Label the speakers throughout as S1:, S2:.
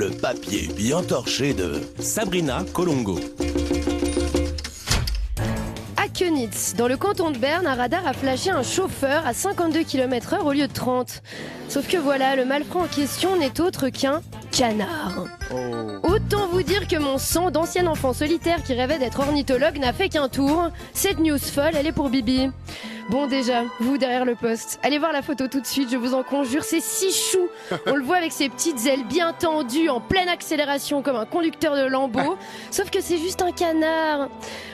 S1: le papier bien torché de
S2: Sabrina Colongo.
S3: À Könitz, dans le canton de Berne, un radar a flashé un chauffeur à 52 km/h au lieu de 30. Sauf que voilà, le malfrat en question n'est autre qu'un canard. Autant vous dire que mon sang d'ancien enfant solitaire qui rêvait d'être ornithologue n'a fait qu'un tour. Cette news folle, elle est pour Bibi. Bon déjà, vous derrière le poste, allez voir la photo tout de suite, je vous en conjure, c'est si chou. On le voit avec ses petites ailes bien tendues, en pleine accélération comme un conducteur de lambeau. Sauf que c'est juste un canard.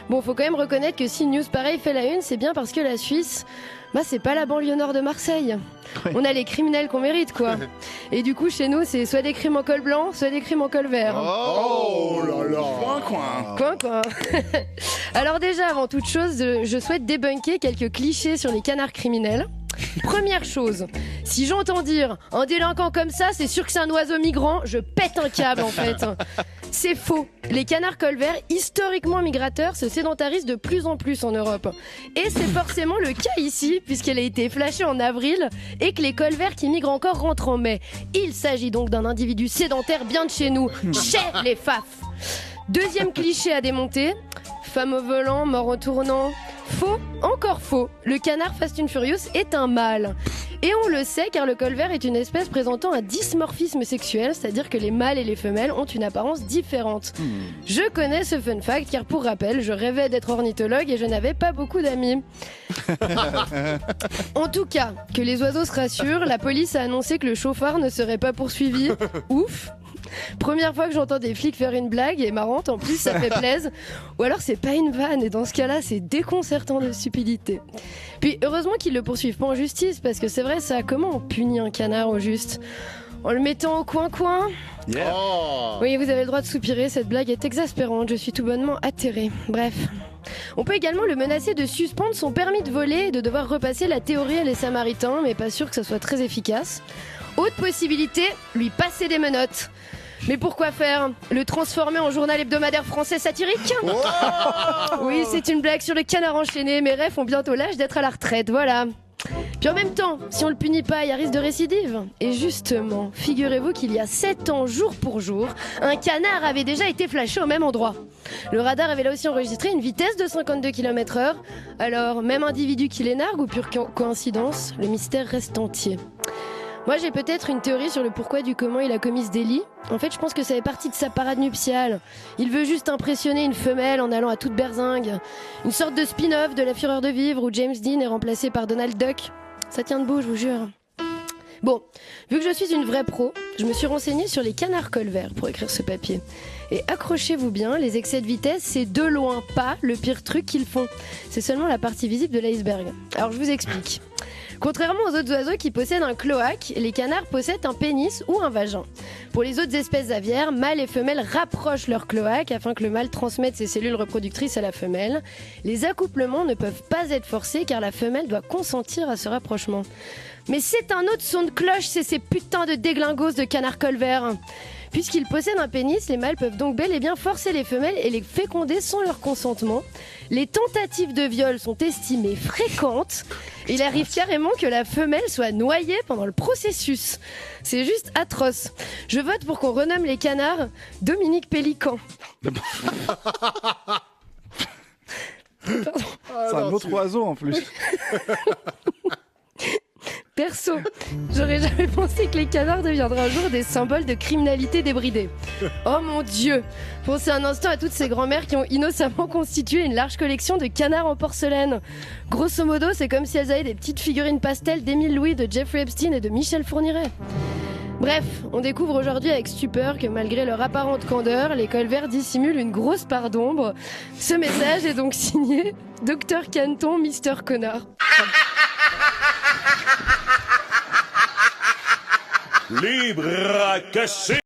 S3: Bon, faut quand même reconnaître que si une news pareille fait la une, c'est bien parce que la Suisse, c'est pas la banlieue nord de Marseille. On a les criminels qu'on mérite, quoi. Et du coup, chez nous, c'est soit des crimes en col blanc, soit des crimes en col vert.
S4: Oh là là.
S3: Coin. Alors déjà, avant toute chose, je souhaite débunker quelques clichés sur les canards criminels. Première chose, si j'entends dire un délinquant comme ça, c'est sûr que c'est un oiseau migrant, je pète un câble en fait. C'est faux. Les canards colverts, historiquement migrateurs, se sédentarisent de plus en plus en Europe. Et c'est forcément le cas ici, puisqu'elle a été flashée en avril et que les colverts qui migrent encore rentrent en mai. Il s'agit donc d'un individu sédentaire bien de chez nous, chez les FAF. Deuxième cliché à démonter, femme au volant, mort au tournant. Faux, encore faux. Le canard Fast and Furious est un mâle. Et on le sait car le colvert est une espèce présentant un dysmorphisme sexuel, c'est-à-dire que les mâles et les femelles ont une apparence différente. Je connais ce fun fact car pour rappel, je rêvais d'être ornithologue et je n'avais pas beaucoup d'amis. En tout cas, que les oiseaux se rassurent, la police a annoncé que le chauffard ne serait pas poursuivi. Ouf. Première fois que j'entends des flics faire une blague et marrante, en plus ça fait plaisir. Ou alors c'est pas une vanne et dans ce cas-là c'est déconcertant de stupidité. Puis heureusement qu'ils le poursuivent pas en justice parce que c'est vrai ça, comment on punit un canard au juste? En le mettant au coin-coin?
S4: Yeah. Oh.
S3: Oui, vous avez le droit de soupirer, cette blague est exaspérante, je suis tout bonnement atterrée. Bref. On peut également le menacer de suspendre son permis de voler et de devoir repasser la théorie à les Samaritains, mais pas sûr que ça soit très efficace. Autre possibilité, lui passer des menottes. Mais pourquoi faire? Le transformer en journal hebdomadaire français satirique? Oui, c'est une blague sur le canard enchaîné. Mes rêves ont bientôt l'âge d'être à la retraite, voilà. Puis en même temps, si on le punit pas, il y a risque de récidive. Et justement, figurez-vous qu'il y a 7 ans, jour pour jour, un canard avait déjà été flashé au même endroit. Le radar avait là aussi enregistré une vitesse de 52 km/h. Alors, même individu qui les nargue ou pure coïncidence, le mystère reste entier. Moi j'ai peut-être une théorie sur le pourquoi du comment il a commis ce délit. En fait je pense que ça fait partie de sa parade nuptiale. Il veut juste impressionner une femelle en allant à toute berzingue. Une sorte de spin-off de La Fureur de Vivre où James Dean est remplacé par Donald Duck. Ça tient debout je vous jure. Bon, vu que je suis une vraie pro, je me suis renseignée sur les canards colverts pour écrire ce papier. Et accrochez-vous bien, les excès de vitesse, c'est de loin pas le pire truc qu'ils font. C'est seulement la partie visible de l'iceberg. Alors je vous explique. Contrairement aux autres oiseaux qui possèdent un cloaque, les canards possèdent un pénis ou un vagin. Pour les autres espèces aviaires, mâles et femelles rapprochent leur cloaque afin que le mâle transmette ses cellules reproductrices à la femelle. Les accouplements ne peuvent pas être forcés car la femelle doit consentir à ce rapprochement. Mais c'est un autre son de cloche, c'est ces putains de déglingos de canards colverts. Puisqu'ils possèdent un pénis, les mâles peuvent donc bel et bien forcer les femelles et les féconder sans leur consentement. Les tentatives de viol sont estimées fréquentes. Il arrive carrément que la femelle soit noyée pendant le processus. C'est juste atroce. Je vote pour qu'on renomme les canards Dominique Pélican.
S4: C'est un autre oiseau en plus.
S3: Perso, j'aurais jamais pensé que les canards deviendraient un jour des symboles de criminalité débridée. Oh mon Dieu! Pensez un instant à toutes ces grand-mères qui ont innocemment constitué une large collection de canards en porcelaine. Grosso modo, c'est comme si elles avaient des petites figurines pastel d'Émile Louis, de Jeffrey Epstein et de Michel Fourniret. Bref, on découvre aujourd'hui avec stupeur que malgré leur apparente candeur, les colverts dissimulent une grosse part d'ombre. Ce message est donc signé Dr Canton, Mister Connard.
S5: Libre à cacher.